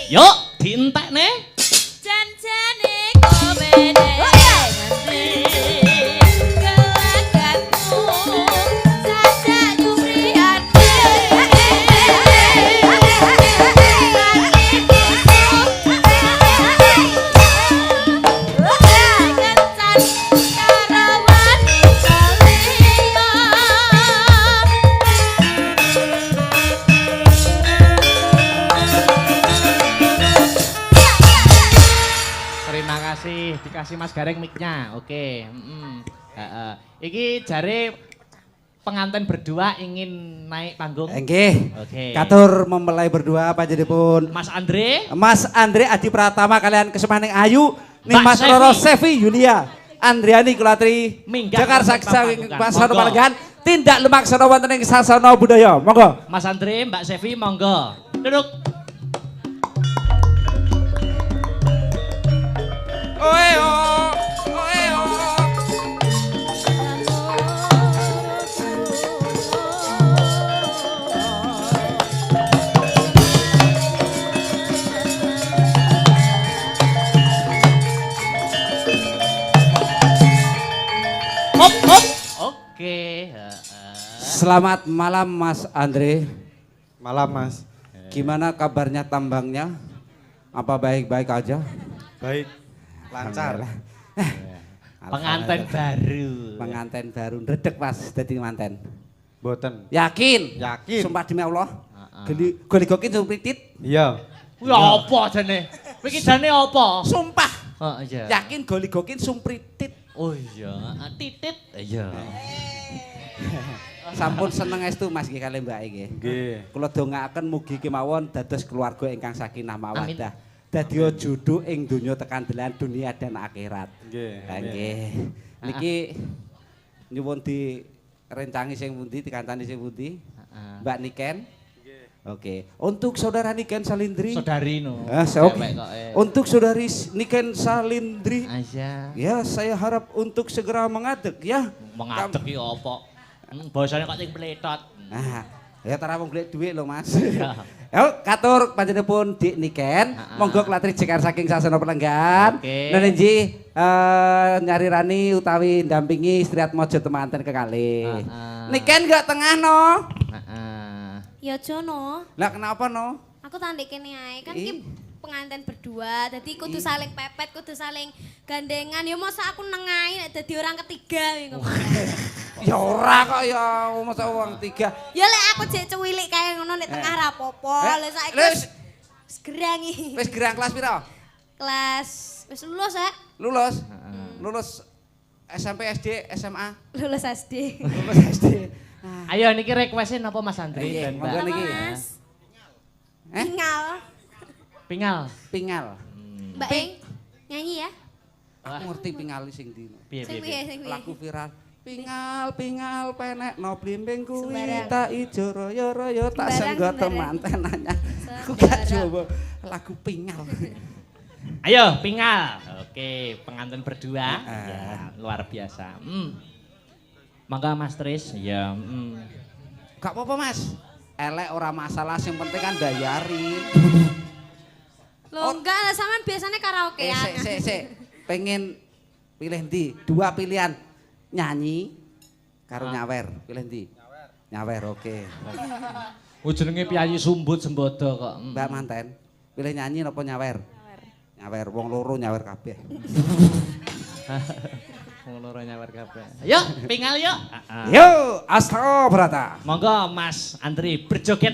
Yuk, dientekne. Jan-jane komene nganti gelagatmu sajak nyumriyane kencan karawan kaliya. Terima kasih, dikasih Mas Gareng mic-nya. Oke. Iki jare pengantin berdua ingin naik panggung. Nggih. Oke. Katur mempelai berdua panjenenganipun Mas Andre Adi Pratama kalian Kesemaning Ayu ning Mbak Mas Roro Sevi Yulia Andriani Kulatri Minggah Jakarta wonten saking papandukan. Pasar Monggo. Palegan tindak lumaksana wonten ing sasana budaya. Monggo. Mas Andre, Mbak Sevi, monggo. Duduk. Oeo, oeo. Hop, hop. Oke. Selamat malam Mas Andre. Malam Mas. Gimana kabarnya tambangnya? Apa baik-baik aja? Baik. Lancar. Pengantin baru. Pengantin baru ndredeg Mas dadi manten. Boten. Yakin? Yakin. Sumpah demi Allah. Geli goligokin sumpritit. Iya. Kuwi apa jane? Kowe iki jane apa? Sumpah. Oh iya. Yakin goligokin sumpritit. Oh iya, titit. Iya. Sampun seneng estu Mas nggih kalih Mbak nggih. Nggih. Kula dongaaken mugi kemawon dados keluarga ingkang sakinah mawaddah. Dadya judhu ing donya tekan delan dunia dan akhirat. Nggih. Ha nggih. Niki nyuwun direncangi sing pundi, dikantani sing pundi? Mbak Niken? Oke. Untuk saudara Niken Salindri. Saudari no. Oke. Untuk saudari Niken Salindri. Aja. Ya, saya harap untuk segera mengadeg ya. Mengadeg iki apa? Bahasane kok sing pletot. Nah, ya tara wong golek dhuwit lho Mas. Yo, katur panjenenganipun Dik Niken, monggo klatri jekar saking sasana pelenggan. Oke. Nenenji nyarirani utawi ndampingi Istri Atmaja temanten kekalih. Niken gak tengah no. Ya Jono, Lah kenapa no? aku tandek kene ae kan Ih. iki pengantin berdua, jadi kudu saling pepet, kudu saling gandengan. Ya masa aku nengahi nek dadi orang ketiga ngono. Ya ora kok ya masa wong tiga. Ya lek aku jek cuwilik kae ngono nek tengah ra apa-apa. Lek saiki wis gerangi. Wis gerang kelas pira? Kelas wis lulus ya? Lulus. Lulus SMP SD SMA. Lulus SD. Lulus SD. Ayo niki requestin apa Mas Andre Iya, dan monggo Mbak? niki. Mas. Eh? Tinggal. Pingal. Pingal. Mbak Eng nyanyi ya? Aku ngerti pingal sing ndi. Piye Sing piye. piye sing piye? Lagu viral. Pingal pingal penek no blimbing kuwi Sembarang. tak ijo royo royo tak Sembarang, senggo sembarang. temanten nanya. Aku gak Sembarang. coba lagu pingal. Ayo pingal. Oke, pengantin berdua. Ah. Ya, luar biasa. Monggo Mas Tris. Ya, Gak apa-apa Mas. Elek ora masalah sing penting kan bayari. Loh enggak lah sampean biasanya karaokean. Sik. Pengen pilih ndi? Dua pilihan. Nyanyi karo nyawer. Pilih ndi? Nyawer, oke. Oh jenenge piyayi sumbut sembodo kok. Mbak manten, pilih nyanyi napa nyawer? Nyawer, wong loro nyawer kabeh. Wong loro nyawer kabeh. Yuk, pingal yuk. Yo, Astro Brata. Monggo Mas Andri berjoget.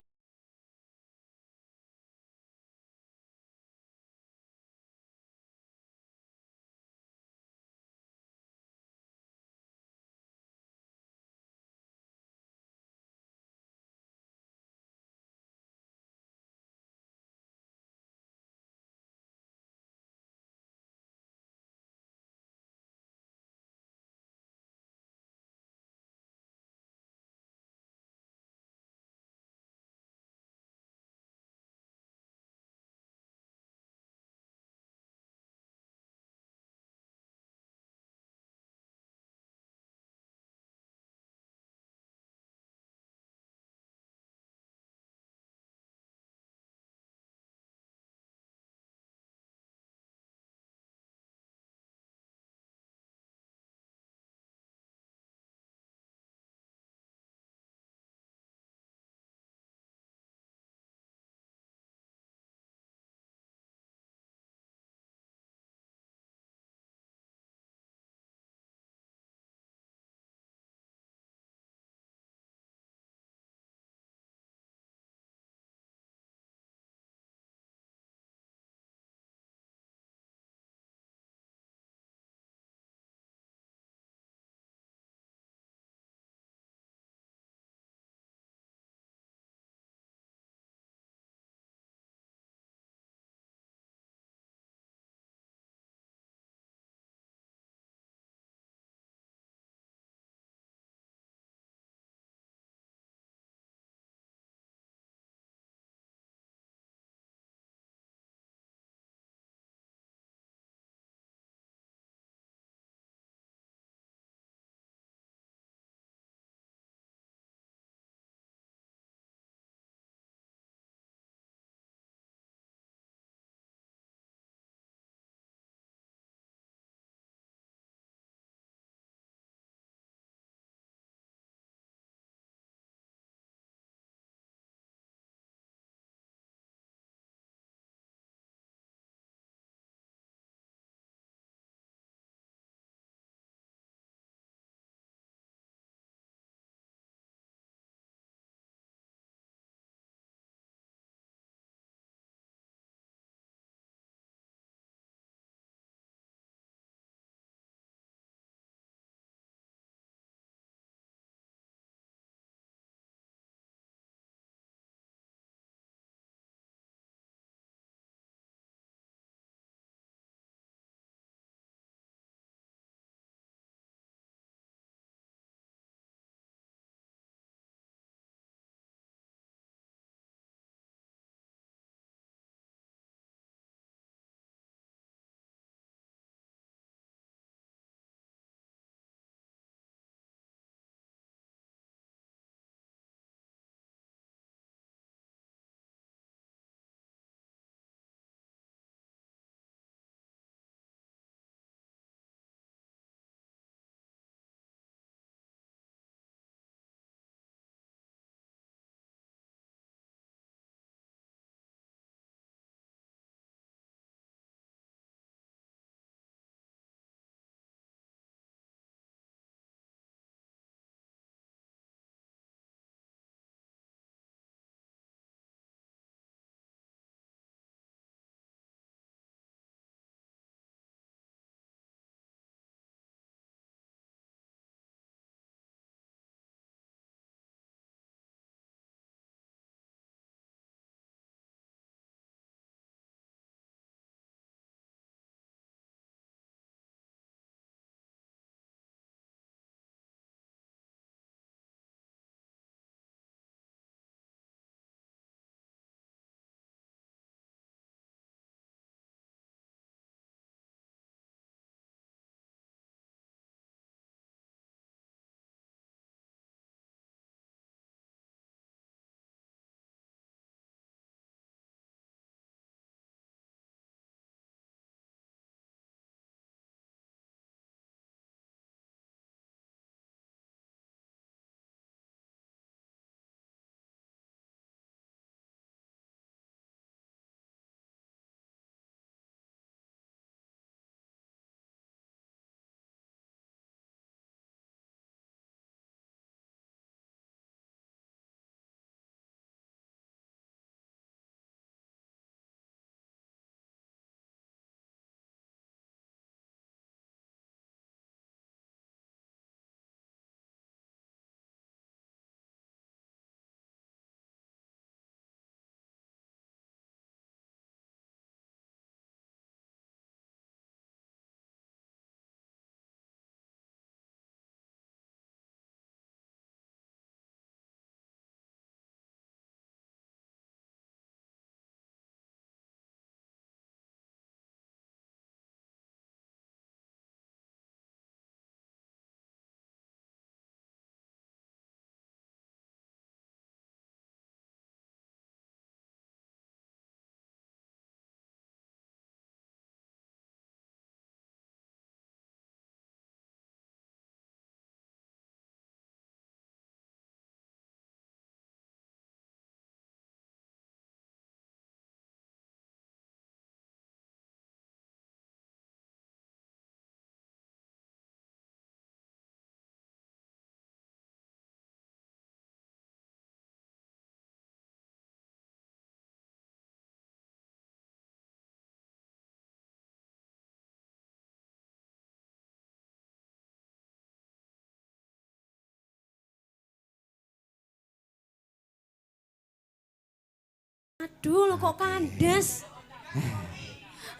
Aduh, lo kok kandas?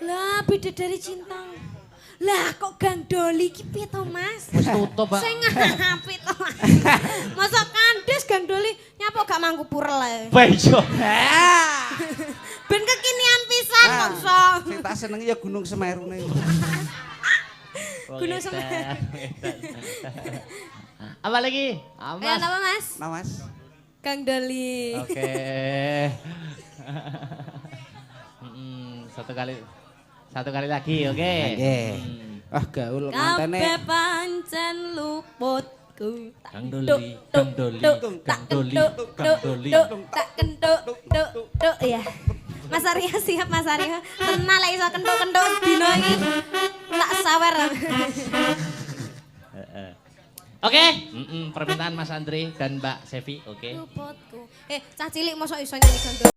Lah, bidadari cinta. Lah, kok Gang Doli ki piye to, Mas? Wis tutup, Pak. Sing apik to. Masa kandas Gang Doli nyapa gak mangku purel ae. Baijo. Ben kekinian pisan kok so. Sing tak senengi ya Gunung Semeru nih. Gunung Semeru. Apa lagi? Ya, apa Mas? Nah Mas. Gang Doli. Oke. Satu kali lagi, oke. Oke. Ah gaul mantene. Kabeh pancen luputku. Gang Doli, Gang Doli, Gang Doli, Gang Doli. Tak kentuk, duk ya. Mas Arya siap Mas Arya. Tenang lek iso kentuk-kentuk dino iki. Tak sawer. Oke, permintaan Mas Andre dan Mbak Sevi, oke. Luputku. Cah cilik mosok iso nyanyi Gang Doli.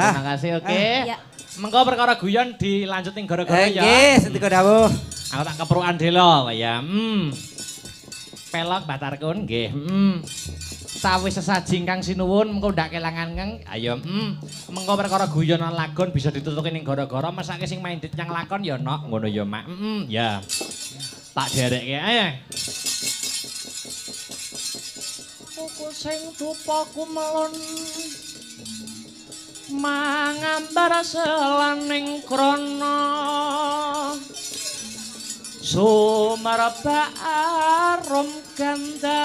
Terima kasih, oke. Ya. Mengko perkara guyon dilanjut ning gara-gara ya. Nggih, sendika dawuh. Aku tak keperukan delo ya. Pelok batarkun nggih. Sawis sesaji ingkang sinuwun mengko ndak kelangan ngeng. Ayo, mengko perkara guyon lan lagon bisa ditutuki ning gara-gara mesake sing main dit yang lakon ya nok ngono ya, Mak. Ya. Tak derekke ae. Pukul sing dupaku melon mangambar selaning krana sumarba arum gandanyo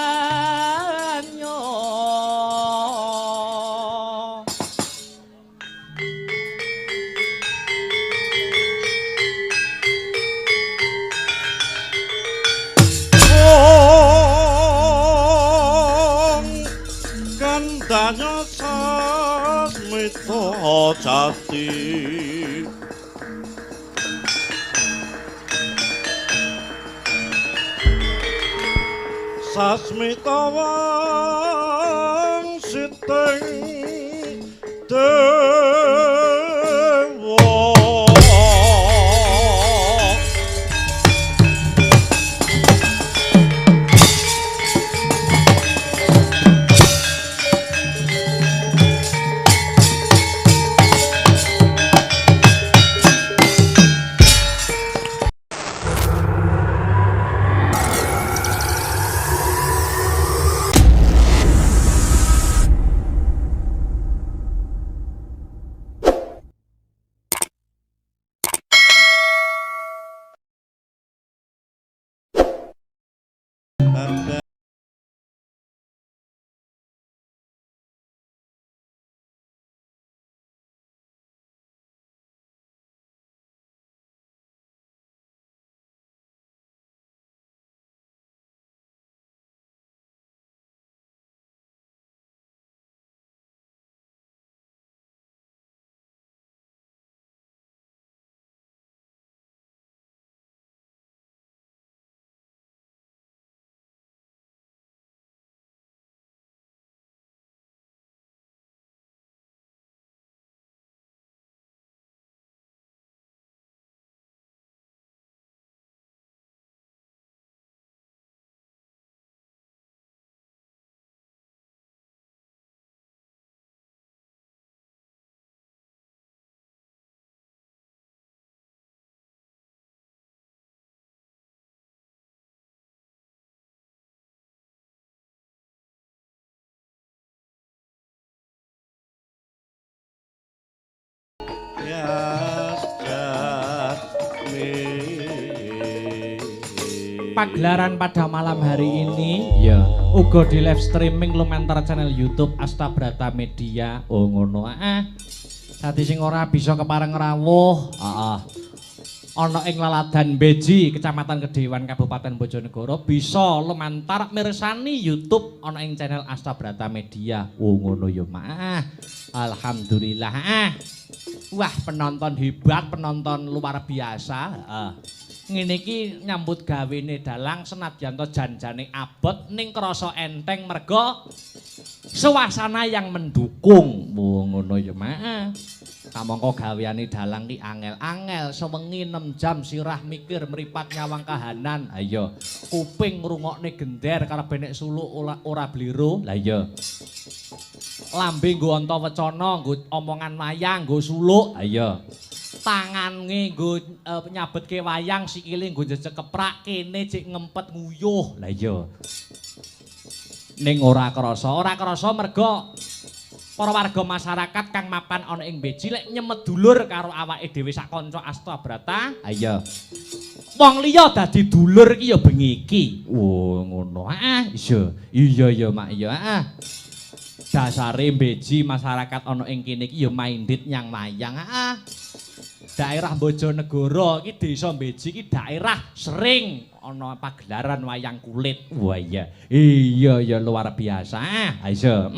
Gandanya sasmita jati sasmita wang siteng dewa Pagelaran pada malam hari ini ya uga di live streaming lumantar channel YouTube Astabrata Media. Oh ngono dadi sing ora bisa kepareng rawuh ana ing Laladan Beji Kecamatan Kedewan Kabupaten Bojonegoro bisa lumantar mirsani YouTube ana ing channel Astabrata Media. Oh ngono ya Mak. Alhamdulillah. Wah, penonton hebat, penonton luar biasa. Ngene iki nyambut gawene dalang senadyan to janjane abot ning krasa enteng merga suasana yang mendukung. Ngono ya, Mak. Kamangka gaweane dalang ki angel-angel sewengi 6 jam sirah mikir mripat nyawang kahanan. Ayo, kuping ngrungokne gender karepe nek suluk ora bliro. Lah iya. Lambe nggo anta wecana, nggo omongan wayang, nggo suluk. Ayo. Tangange nggo nyabetke wayang, sikile nggo jejeg keprak, kene cek ngempet nguyuh. Lah iya. Ning ora krasa merga para warga masyarakat kang mapan ana ing Beji lek nyemet dulur karo awake dhewe sak kanca Astabrata. Ayo. Wong liya dadi dulur iki ya bengi iki. Oh, ngono. Iya. Iya ya, Mak ya. Dasare Beji masyarakat ana ing kene iki ya mindit nyang wayang. Daerah Bojonegoro iki desa Beji iki daerah sering ana pagelaran wayang kulit. Wah iya. Iya ya luar biasa. Ayo.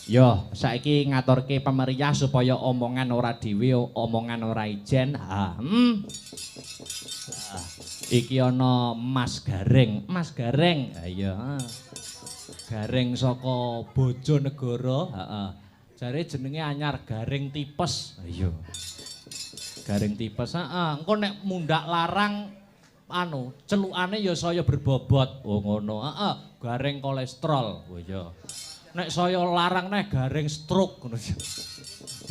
Yo, saiki ngaturke pemeriah supaya omongan ora dhewe, omongan ora ijen. Iki ana Mas Gareng. Mas Gareng. Ayo. Gareng saka Bojonegoro, heeh. Jare jenenge anyar Gareng Tipes. Iya. Gareng Tipes, heeh. Engko nek mundhak larang anu, celukane ya saya berbobot. Oh ngono, heeh. Gareng kolesterol. Oh iya. Nek saya larang neh gareng stroke ngono.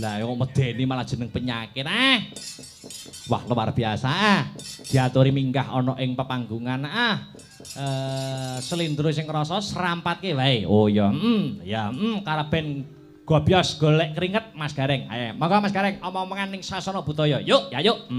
Lah kok medeni malah jeneng penyakit. Wah, luar biasa. Diaturi minggah ana ing pepanggungan. Selindro sing krasa serampatke wae. Oh ya, karaben gobyos golek keringet Mas Gareng. Ayo, monggo Mas Gareng omong-omongan ning sasana budaya. Yuk, ya yuk.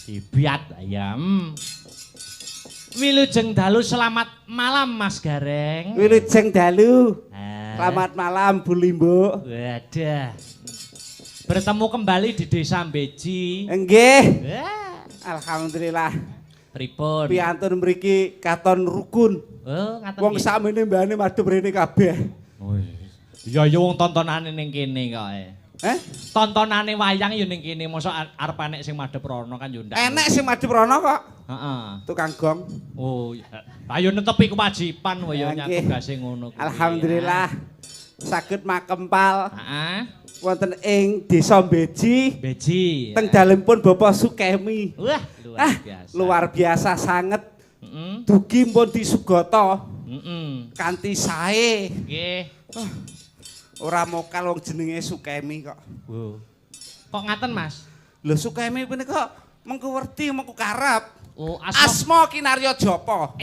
Dibiat ayam. Wilujeng dalu selamat malam Mas Gareng. Wilujeng dalu. Selamat malam Bu Limbo. Wadah. Bertemu kembali di Desa Beji. Nggih. Alhamdulillah. Pripun? Piantun mriki katon rukun. Oh, ngaten. Wong sakmene mbane madhep rene kabeh. Oh. Ya ya wong tontonane ning kene kok. Tontonane wayang ya ning kene, mosok arep enek sing madhep rono kan yo ndak. Enek sing madhep rono kok. Heeh. Tukang gong. Oh, ayo netepi kewajiban wae ya nyang tugase ngono kuwi. Alhamdulillah. Saged makempal. Heeh. Wonten ing Desa Beji. Beji. Teng dalempun Bapak Sukemi. Wah, luar biasa. Luar biasa sanget. Dugi pun disugata. Kanthi sae. Nggih. Ora mokal wong jenenge Sukemi kok. Kok ngaten, Mas? Lho Sukemi punika mengko werti mengko karep. Oh, asma kinarya japa?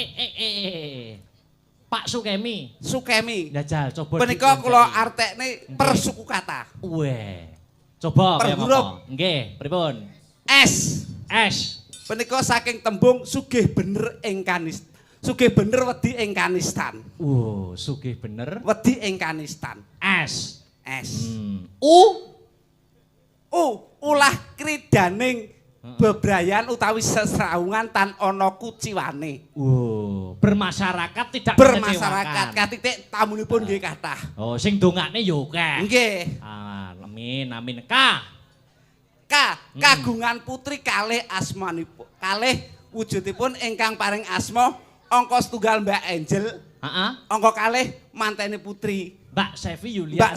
Pak Sukemi. Sukemi. Njajal coba. Punika kula artekne persuku kata. Weh. Coba kaya apa? Nggih, pripun? S. Punika saking tembung sugih bener ing kanistan. Sugih bener wedi ing kanistan. Sugih bener wedi ing kanistan. S. Ulah kridaning bebrayan utawi sesrawungan tan ana kuciwane. Bermasyarakat tidak bermasyarakat katitik tamunipun nggih kathah. Oh, sing dongakne ya akeh. Nggih. Amin. Kagungan putri kalih asmanipun. Kalih wujudipun ingkang paring asma angka setunggal Mbak Angel. Angka kalih mantene putri Mbak Sevi Yulia.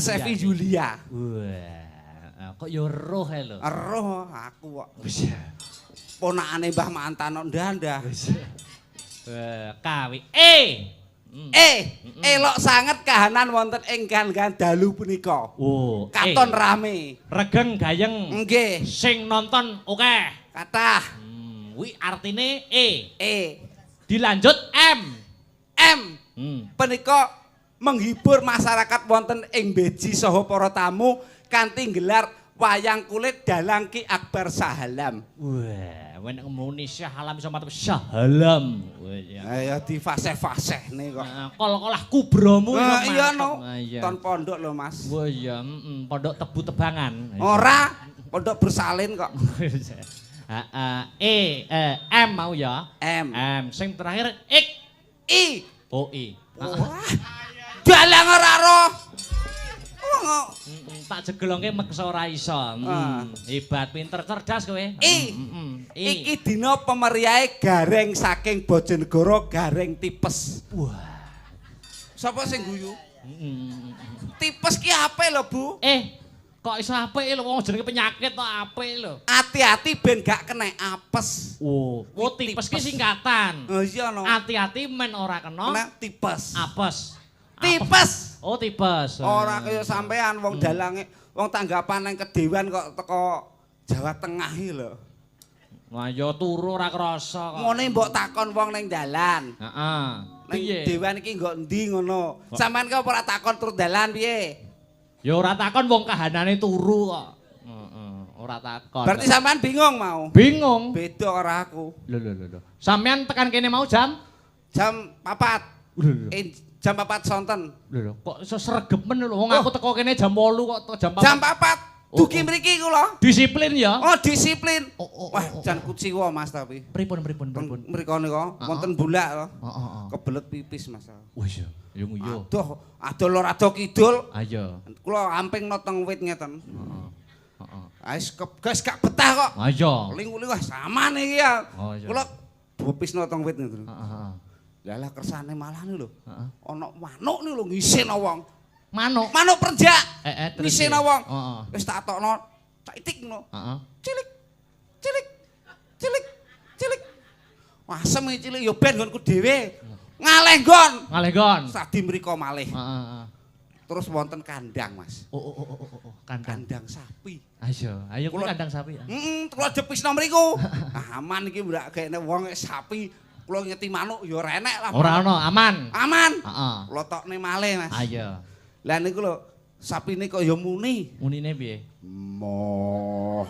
Wah, kok ya roh ae lho. Roh aku kok. Ponakane Mbah Mantano ndandah. Kawi. Elok sanget kahanan wonten ing kan dalu punika. Katon rame. Regeng gayeng. Nggih. Sing nonton akeh. Kathah. Kuwi artine Dilanjut M. Punika menghibur masyarakat wonten ing Beji saha para tamu kanthi nggelar wayang kulit dalang Ki Akbar Sahalam. Wah, wen ngemuni Syah Alam iso matep Syah Alam. Ayo di fase-fase nih kok. Kol-kolah kubromu Iya no. Ton pondok lho Mas. Wah iya, pondok Tebu Tebangan. Ora, pondok bersalin kok. M mau ya. M. Sing terakhir Ik. I. Oh I. Dalang ora roh. Tak jegelongke meksa ora iso. Hebat, pinter, cerdas kowe. Iki dina pemeriahe gareng saking Bojonegoro gareng tipes. Wah. Sapa sing guyu? Tipes ki apik lho, Bu. Kok iso apik lho wong jenenge penyakit kok apik lho. Hati-hati ben gak kena apes. Oh, tipes ki singkatan. Oh iya no. Hati-hati men ora kena tipes. Apes. Tipes. Oh, tipes. Ora kaya sampean wong dalange, wong tanggapan nang kedewan kok teko Jawa Tengah iki lho. Wah, ya turu ora krasa kok. Ngene mbok takon wong ning dalan. Heeh. Ning dewan iki nggo endi ngono. Sampean kok ora takon tur dalan piye? Ya ora takon wong kahanane turu kok. Heeh, ora takon. Berarti sampean bingung mau? Bingung. Beda ora aku. Lho. Sampean tekan kene mau jam 4. Jam 4 sonten. Lho, kok iso sregemen lho. Wong aku teko kene jam 8 kok jam 4. Jam 4. Dugi mriki kula. Disiplin ya. Oh, disiplin. Wah, jan kuciwa Mas tapi. Pripun. Mriko nika wonten bulak to. Kebelet pipis Mas. Wis ya, yo nguyu. Adoh lor adoh kidul. Ayo. Kula amping teng wit ngeten. Heeh. Guys gak betah kok. Ayo. Ling-ling wah saman iki ya. Iya. Kula bopisno teng wit ngeten. Heeh. Lah kersane malah nih lho. Ana manuk nih lho ngisena wong. Manuk perjak. Terus. Ngisena wong. Heeh. Wis tak tokno citik ngono. Heeh. Cilik. Wah, semi cilik ya ben nggonku dhewe. Ngaleh nggon. Sadi mriko malih. Heeh. Terus wonten kandang, Mas. Oh, kandang sapi. Ayo kuwi kandang sapi ya. Kula depisno mriku. Aman iki mbrak kene wong sapi. Kula ngeti manuk ya ora enek lah. Ora ono, aman. Heeh. Kula tokne malih, Mas. Ayo. Lah niku lho, sapine kok ya muni. Munine piye? Moh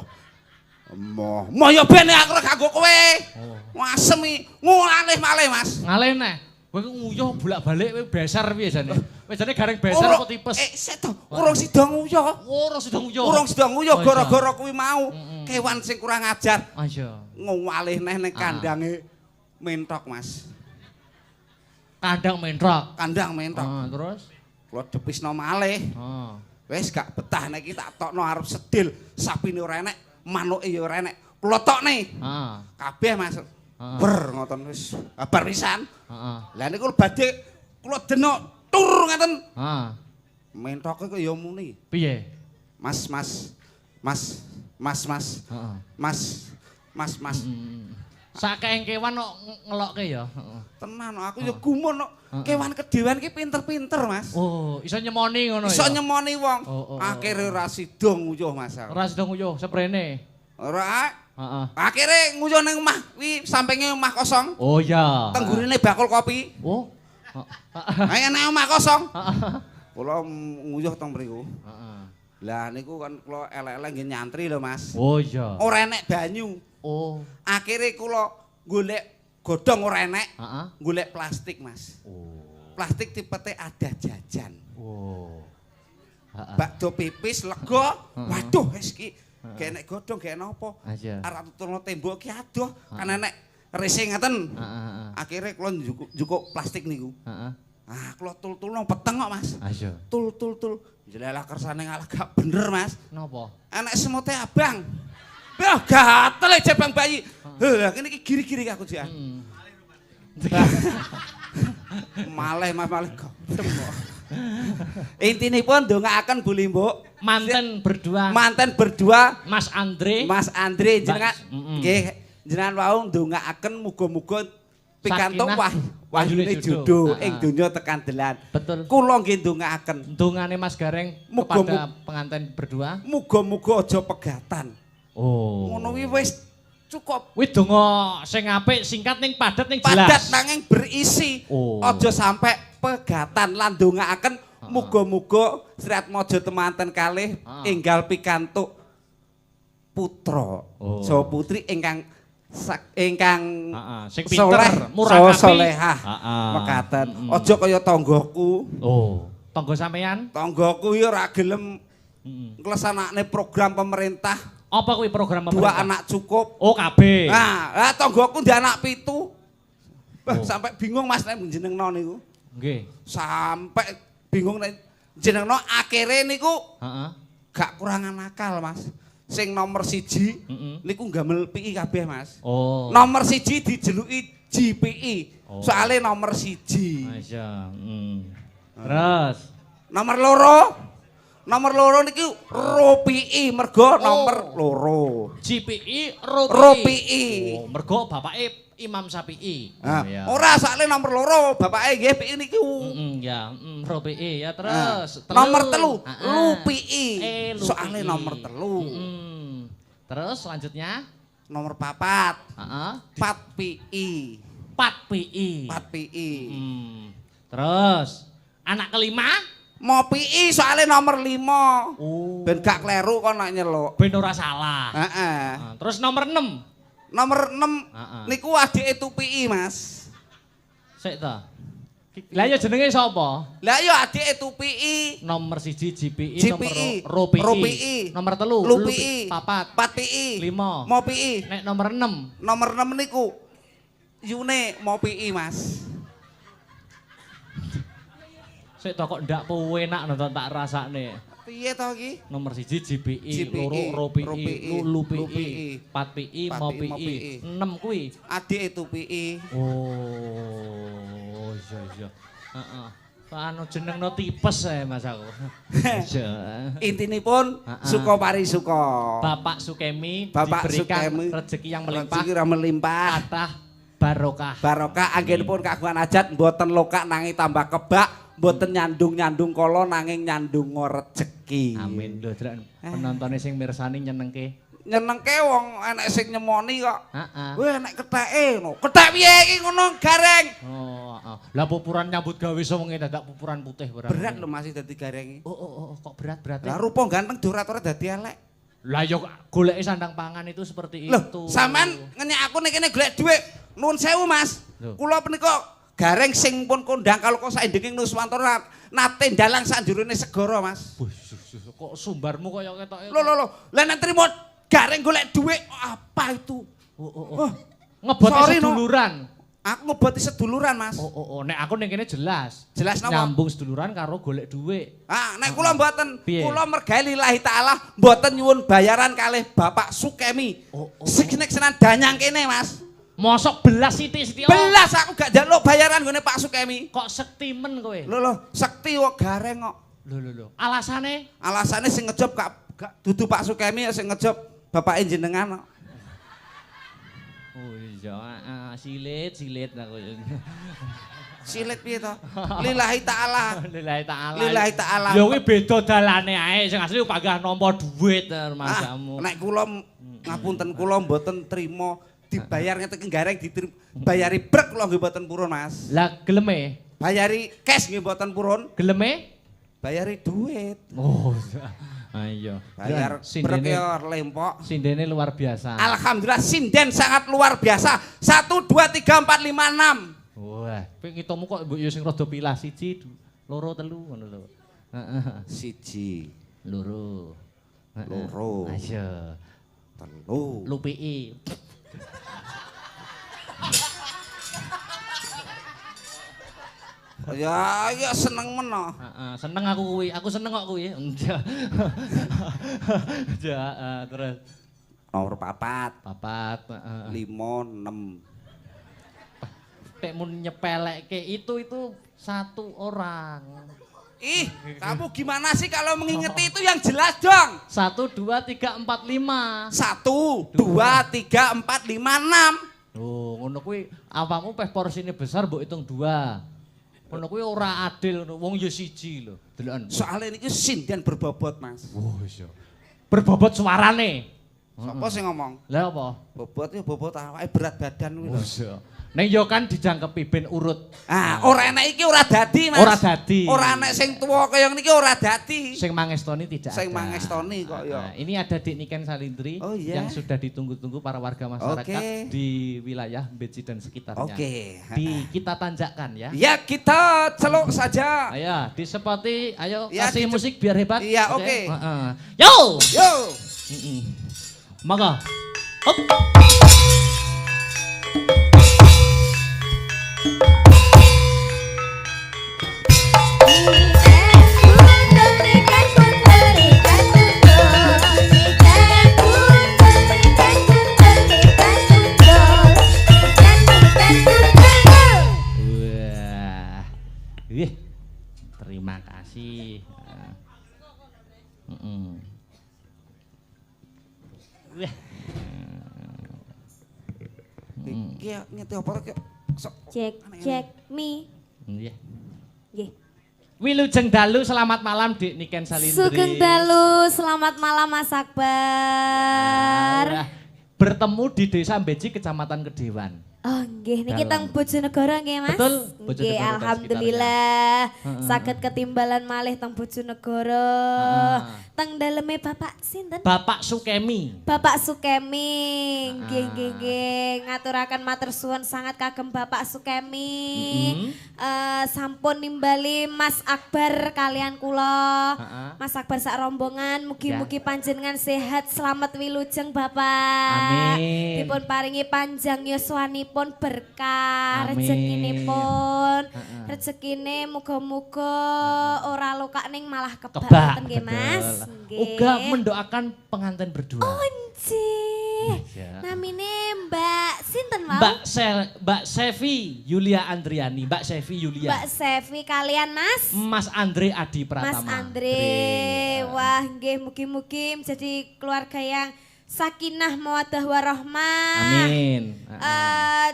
ya ben aku kanggo kowe. Wasem iki ngalih malih, Mas. Ngalih neh. Kowe nguyuh bolak-balik kowe beser piye jane? Kowe jane gareng beser apa tipes? Seto, urung sida nguyuh. Urung sida nguyuh gara-gara kuwi mau. Kewan sing kurang ajar. Ayo. Ngalih neh ning kandange mentok, Mas. Kandang mentok. Terus kula depisno malih. Wis gak betah nek iki tak tokno arep sedil. Sapine ora enek, manuke ya ora enek. Kula tokne. Kabeh, Mas. Ber ngoten wis kabar pisan. Lah niku badhe kula denok tur ngeten. Mentoke kok ya muni. Piye? Mas. Sakeng kewan kok ngelokke ya. Tenan aku ya gumun kok. Kewan kedewan ki pinter-pinter, Mas. Oh, iso nyemoni ngono ya. Iso nyemoni wong. Akhire ora sida nguyuh, Mas. Ora sida nguyuh seprene. Ora. Heeh. Akhire nguyuh ning omah kuwi sampinge omah kosong. Oh iya. Tenggurine bakul kopi. Oh. Ayo nek omah kosong. Kula nguyuh teng mriku. Heeh. Lah niku kan kula elek-elek nggih nyantri lho, Mas. Oh iya. Ora enek banyu. Oh. Akhire kula golek godhong ora enek. Heeh. Golek plastik, Mas. Oh. Plastik tipete ada jajan. Oh. Heeh. Bakdo pipis lega. Waduh wis iki gak enek godhong gak enek apa. Arep tutulno tembok ki adoh kan enek rese ngeten. Heeh. Akhire kula njukuk plastik niku. Heeh. Kula tul-tulno peteng kok, Mas. Ayo. Tul. Jelalah kersane ngalah gak bener, Mas. Napa? Enek semute abang. Wah, gatel jabang bayi. Lah kene iki giri-giri aku jian. Malih godhem kok. Intinipun ndongaaken Bu Limbo. Manten berdua. Mas Andre jenengan nggih jenengan wau ndongaaken muga-muga pikantuk wahyune judo ing donya tekan delan. Betul. Kula nggih ndongaaken. Dongane Mas Gareng kepada pengantin berdua. Muga-muga aja pegatan. Oh. Ngono kuwi wis cukup. Kuwi donga sing apik, singkat ning padat ning jelas. Padat nanging berisi. Aja sampe pegatan lan ndongaaken muga-muga Sri Atmaja temanten kalih enggal pikantuk putra saha putri ingkang ingkang sing pinter, murah solehah. Mekaten. Aja kaya tanggoku. Oh, tangga sampean? Tanggoku ya ora gelem nglesanakne program pemerintah. Apa kuwi program pemerintah? 2 anak cukup. Oh, kabeh. Nah, tanggoku ndek anak 7. Sampai bingung Mas nek jenengno niku. Nggih. Sampai bingung nek jenengno akhire niku. Heeh. Gak kurangan akal, Mas. Sing nomor 1 niku gamel PI kabeh, Mas. Oh. Nomor 1 dijeluki GPI. Oh. Soale nomor 1. Masya. Terus nomor 2. Nomor 2 niku ROPI mergo nomor 2. GPI ROPI. Oh, mergo bapake Imam Syafi'i. Ora soale nomor 2 bapake nggih PI niku. Ya, ROPI ya terus. Nomor 3 LUPI. Soale nomor 3. Terus selanjutnya nomor 4. Heeh. 4 PI. 4 PI. 4 PI. Terus anak kelima mau PI soalnya nomor 5. Oh. Ben gak kleru kok nak nyeluk. Ben ora salah. Terus nomor 6. Nomor 6 niku adike itu PI, Mas. Sik ta. Lah ya jenenge sapa? Lah ya adike itu PI. Nomor 1 GPI, GPI, nomor ROPI. Nomor 3 LUPI. 4 PI. 5. Mau PI. Nek nomor 6. Nomor 6 niku Yune mau PI, Mas. Sik to kok ndak penak nonton tak rasakne. Piye to iki? Nomor 1 GPI, GPI, loro ROPI, LUPI, LUPI, 4 PI, mau PI. 6 kuwi. Adik itu PI. Oh, iya. Heeh. Anu jenengno tipes Mas aku. Intinipun suka parisuka. Bapak Sukemi Bapak diberikan Sukemi rezeki yang melimpah. Rezeki yang melimpah. Kathah barokah. Barokah anggenipun kagungan hajat mboten lokak nanging tambah kebak. Mboten nyandung-nyandung kala nanging nyandung rezeki. Amin. Lho, Drak, penontonnya sing mirsani nyenengke. Nyenengke wong enek sing nyemoni kok. Heeh. Weh enek ketheke ngono. Kethek piye iki ngono gareng? Oh, heeh. Lah pupuran nyambut gawe sewengi dadak pupuran putih barang. Berat lho masih dadi gareng iki. Oh, kok berat. Lah rupa ganteng durat-ora dadi elek. Lah yo goleki sandang pangan itu seperti Loh, itu. sampean ngenyek aku nek kene golek dhuwit. Nuwun sewu, Mas. Kula menika gareng sing pun kondang kalau kok saindenging Nuswantara nate ndalang sak njurone segara, Mas. Kok sumbarmu kaya ketoke. Lho. Lah nek trimo gareng golek dhuwit apa itu? Oh. Ngeboti seduluran. Aku ngeboti seduluran, Mas. Oh. Nek aku ning kene jelas. Jelas napa? Nyambung seduluran karo golek dhuwit. Nek kula mboten, Piye? kula mergawe lillahi taala mboten nyuwun bayaran kalih Bapak Sukemi. Sekenek senan danyang kene, Mas. Mosok belas sithik-sithik. Belas aku gak njaluk bayaran nggone Pak Sukemi. Kok sektimen kowe? Lho, sekti kok gareng kok. Lho. Alasane? Alasane sing ngejob gak dudu Pak Sukemi sing ngejob bapake jenengan kok. Oh iya, silit aku. Silit piye to? Lillahi taala. Lillahi taala. Ya kuwi beda dalane ae, sing asli panggah nampa dhuwit masamu. Nek kula ngapunten kula mboten trima dibayar ngeten gareng dibayari brek kula nggih mboten purun, Mas. Lah geleme? Bayari cash nggih mboten purun. Geleme? Bayari duit. Oh. Ayo. Bayar brek ya lempok. Sindene luar biasa. Alhamdulillah sinden sangat luar biasa. 1 2 3 4 5 6. Wah, kowe ngitomu kok mbok yo sing rada pilah 1 2 3 ngono lho. Heeh. 1 2 2 Ayo. 3 LUPI. Ya seneng meno. Heeh, seneng aku kuwi. Aku seneng kok kuwi. Terus Nomor 4. 5 5 6. Tek mun nyepelekke itu satu orang. Ih, kamu gimana sih kalau mengingeti itu yang jelas dong. 1 2 3 4 5. 1 2 3 4 5 6. Oh, ngono kuwi apamu peh porsine besar mbok hitung 2. Ngono kuwi ora adil ngono. Wong ya siji lho, deloken. Soale niki sinden berbobot, Mas. Oh iya. Berbobot suarane. Sapa sing ngomong? Lah apa? Bobot ya bobot awake berat badan kuwi lho. Iya. Ning yo kan dijangkepi ben urut. Ah, ora enek iki ora dadi, Mas. Ora dadi. Ora enek sing tuwa kaya niki ora dadi. Sing mangestoni tidak Sing ada. mangestoni kok ya. Nah, ini ada Dik Niken Salindri Oh, iya. yang sudah ditunggu-tunggu para warga masyarakat Oke. di wilayah Beci dan sekitarnya. Oke. Kita tanjakan ya. Ya kita celuk saja. Ayo, disepoti, ayo Ya, kasih musik biar hebat. Iya, oke. Heeh. Yo! Yo. Maka. Hop. Wah. Wih. Terima kasih. Wih. Iki ngeti apa rek? Cek mi. Nggih. Nggih. Wilujeng dalu selamat malam Dik Niken Salindri. Sugeng dalu, selamat malam Mas Akbar. Nah, bertemu di Desa Beci Kecamatan Kedewan. Oh nggih niki Dalam. teng Bojonegoro nggih Mas. Betul, Nggih Bojonegoro dan alhamdulillah saged ketimbalan malih teng Bojonegoro. Teng daleme Bapak sinten? Bapak Sukemi. Bapak Sukemi. Nggih nggih nggih ngaturaken matur suwun sangat kagem Bapak Sukemi. Sampun nimbali Mas Akbar kalian kula. Mas Akbar sak rombongan mugi-mugi panjenengan sehat selamat wilujeng Bapak. Amin. Dipun paringi panjang yuswanipun berkah Amin. rezekinipun. Rezekine muga-muga ora lokak ning malah kebak Kebak. ngoten nggih Mas. Betul. Nggih. Uga mendoakan pengantin berdua. Onci. Iya. Namine Mbak sinten mau? Mbak Sevi Yulia Andriani. Mbak Sevi Yulia. Mbak Sevi kalian Mas? Mas Andre Adi Pratama. Mas Andre. Wah, nggih mugi-mugi menjadi keluarga yang sakinah mawaddah warahmah. Amin.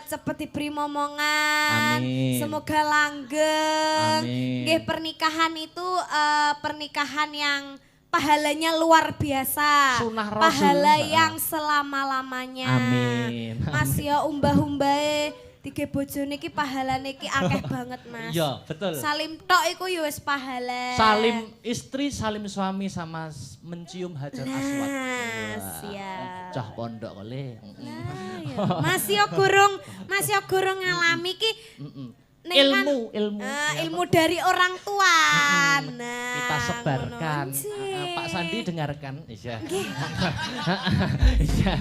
Cepet diberi momongan. Amin. Semoga langgeng. Amin. Nggih pernikahan itu pernikahan yang pahalanya luar biasa. Sunnah Rasul. Pahala yang selama-lamanya. Amin. Mas ya umbah-umbahe tiga bojone iki pahalane iki akeh banget Mas. Iya, betul. Salim tok iku ya wis pahala. Salim istri, salim suami sama mencium hajar aswad. Nah, Wah, siap. Cah pondok kali. Mas yo gurung ngalami ki ning kan, ilmu dari orang tua. Nah, Kita sebarkan. ngono, Ci. Pak Sandi dengarkan. Iya. Iya.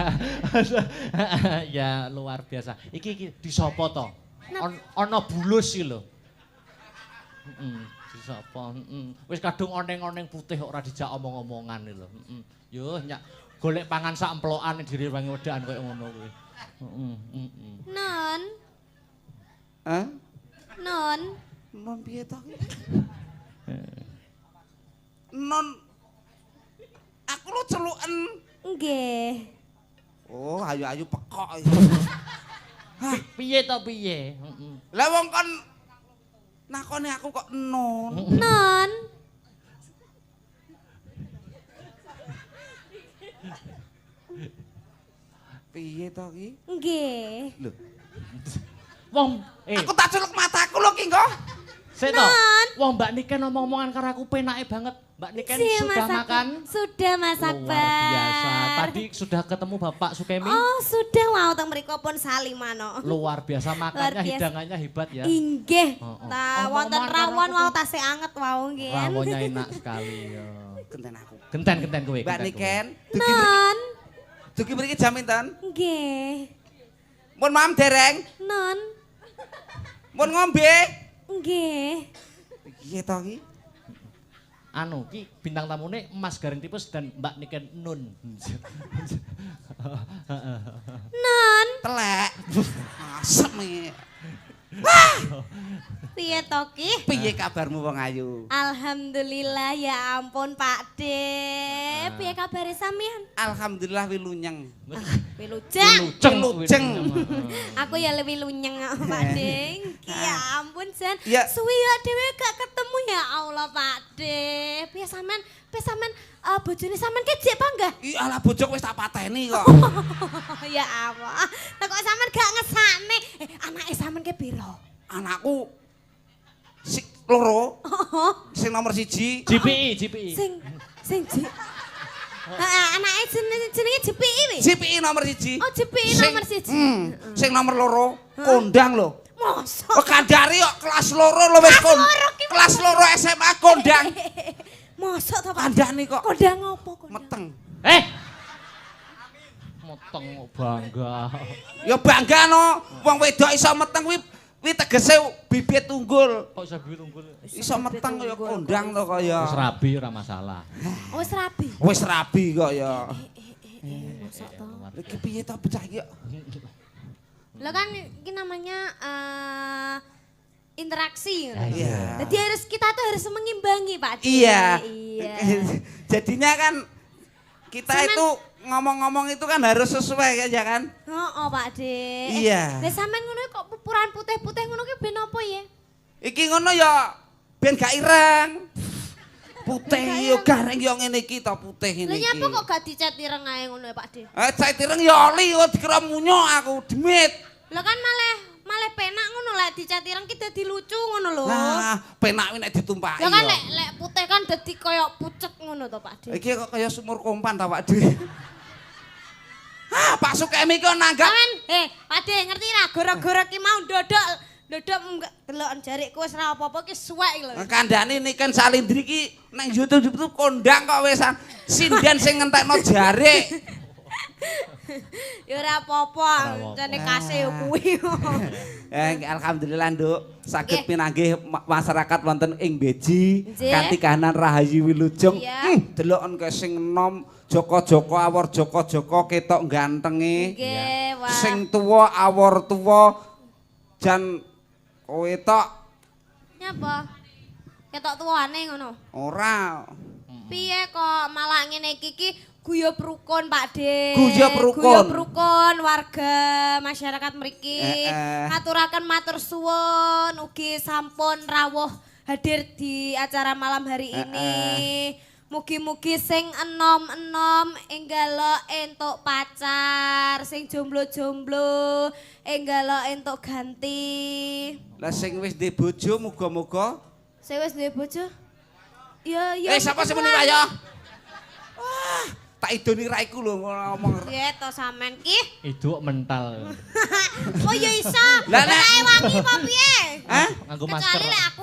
Ya luar biasa. Iki disopo to? Ono bulus iki lho. Disopo. Wis kadung oneng-oneng putih ora dijak omong-omongan iki lho. Yo nyak golek pangan sak emplokan direwangi wedakan koyo ngono kuwi. Non, Hah? non. Non piye to ki? Non aku lu celuken. Nggih. Oh, ayu-ayu pekok. Piye to piye? Lah wong kon nakoni aku kok non. Non. Piye to ki? Nggih. Lho, Wong aku tak celuk mataku lho ki engko. Sik to. Wong Mbak Niken ngomong-ngomongan karo aku penake banget. Mbak Niken Si, sudah Mas makan? Sudah Mas Luar Akbar. biasa. Tadi sudah ketemu Bapak Sukemi? Oh, sudah wow teng mriko pun salimano. Luar biasa makannya, Luar biasa. hidangannya hebat ya. Inggih. Oh, oh. Nah, Omong-omongan wonten karo rawon aku wau tuh. tasih anget wau nggih. kan? Rawonnya enak sekali ya. Genten aku. Genten kowe. Mbak genten Niken, Non. dugi mriki jam pinten? Nggih. Mun mam dereng, Non. mun ngombe. Nggih. Piye to ki? Anu, ki bintang tamune Mas Garing Tipus dan Mbak Niken Nun. Non. Telek. Asem iki. Piye to ki? Piye kabarmu wong ayu? Alhamdulillah ya ampun Pak De. Piye kabare sampean? Alhamdulillah wilunyeng. Wilujeng. Wilujeng. Aku ya lebih lunyeng Pak De. Ya ampun Jan. Ya. Suwi ya dhewe gak ketemu ya Allah Pak De. Piye sampean bojone sampean ki jek panggah? Ih alah bojok wis tak pateni kok. Ya Allah. Lah kok sampean gak ngesakne? Anake sampean ki piro? Anakku sing loro. Sing nomor 1. GPI. Sing anake jenenge JPI wi. GPI nomor 1. Oh, JPI nomor 1. Sing nomor 2 kondang lho. Mosok. Oh kandhari kok kelas 2 lho wis kelas 2 SMA kondang. Mosok to Pak? Kandhane kok Kondang opo kondang? meteng. Meteng kok bangga. Ya bangga no, wong wedok iso meteng kuwi tegese bibit unggul. Kok sabi tunggul. Iso meteng kaya kondang to kaya. Wis rabi ora masalah. Wis rabi. Wis rabi kok ya. Mosok to. Iki piye to bocah iki? Lah kan ini namanya interaksi. Iya. Jadi kita tuh harus mengimbangi Pak De. Iya. Iya. Jadinya kan kita itu ngomong-ngomong itu kan harus sesuai ya kan? Oh, Pak De. Iya. Lah sampean ngono kok pupuran putih-putih ngono ki ben apa ya? Iki ngono ya ben gak ireng. Putih yo gareng yo ngene iki to putih ngene Lah iki. nyapa kok gak dicet ireng ae ngono ya Pak De? Cat ireng ya oli kok dikira munyo aku demit. Lah kan malah penak ngono lek dicet ireng ki dadi lucu ngono lho. Nah, penak nek ditumpaki. Lah kan ya. lek putih kan dadi koyo pucet ngono to Pak De. Iki kok kaya sumur kompan ta Pak De. Pak Sukemi kok nanggap. Sampean, Pak De ngerti ra gara-gara ki mau ndodok deloken jarikku wis ra apa-apa ki suwek lho. Kandhane niken salindri ki nang YouTube kondang kok wisan sinden sing ngentekno jarik. Ya ora apa-apa, jane kasih kuwi. Alhamdulillah Nduk, saged pinanggih masyarakat wonten ing Beji Nggih. kanthi kahanan Rahayu Wilujeng. Iya. Deloken ke sing enom Joko-joko awor joko-joko ketok gantenge. Nggih, wah. Sing tuwa awor tuwa jan kowe tok Nyapa? Ketok tuwane ngono. ora. Piye kok malah ngene iki guyub rukun Pak De. Guyub rukun. Guyub rukun warga masyarakat mriki. Ngaturaken matur suwun ugi sampun rawuh hadir di acara malam hari ini. Mugi-mugi sing enom-enom enggalo entuk pacar, sing jomblo-jomblo enggalo entuk ganti. Lah sing wis ndek bojo muga-muga. Sing wis duwe bojo? Ya, Sapa sing muni kaya? Wah, tak idoni raiku lho ngomong. Ya to sampean ki. Iduk mental. Oh ya iso. Lah, nek- Nek wangi apa piye? Hah? Nganggo Kecuali masker. lek aku